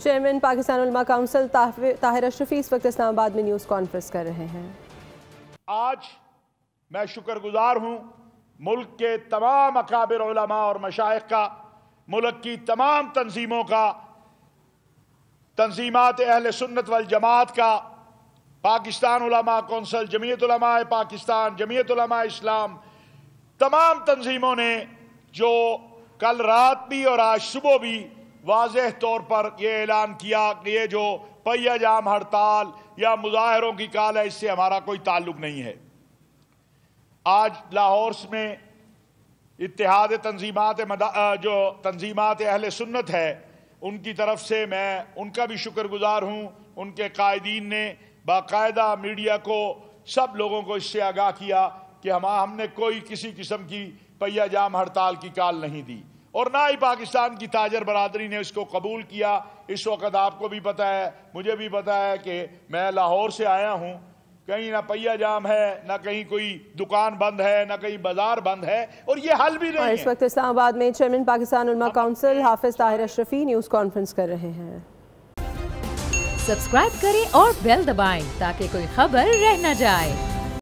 Chairman Pakistan علماء council Tahir اشرفی اس وقت اسلام آباد میں نیوز کانفرنس کر رہے ہیں۔ آج میں شکر گزار ہوں ملک کے تمام اکابر علماء اور مشائخ کا، ملک کی تمام تنظیموں کا، تنظیمات اہل سنت والجماعت کا، پاکستان علماء کونسل، جمعیت علماء پاکستان، جمعیت علماء اسلام، تمام تنظیموں نے جو کل رات بھی اور آج صبح بھی واضح طور پر یہ اعلان کیا کہ یہ جو پہیہ جام ہڑتال یا مظاہروں کی کال ہے، اس سے ہمارا کوئی تعلق نہیں ہے۔ آج لاہور میں اتحاد جو تنظیمات اہل سنت ہے، ان کی طرف سے میں ان کا بھی شکر گزار ہوں۔ ان کے قائدین نے باقاعدہ میڈیا کو، سب لوگوں کو اس سے آگاہ کیا کہ ہم نے کوئی کسی قسم کی پہیہ جام ہڑتال کی کال نہیں دی، اور نہ ہی پاکستان کی تاجر برادری نے اس کو قبول کیا۔ اس وقت آپ کو بھی پتہ ہے، مجھے بھی پتہ ہے کہ میں لاہور سے آیا ہوں، کہیں نہ پہیہ جام ہے، نہ کہیں کوئی دکان بند ہے، نہ کہیں بازار بند ہے، اور یہ حل بھی نہیں ہے۔ اس وقت اسلام آباد میں چیئرمین پاکستان علماء کونسل حافظ طاہر اشرفی نیوز کانفرنس کر رہے ہیں۔ سبسکرائب کریں اور بیل دبائیں تاکہ کوئی خبر رہ نہ جائے۔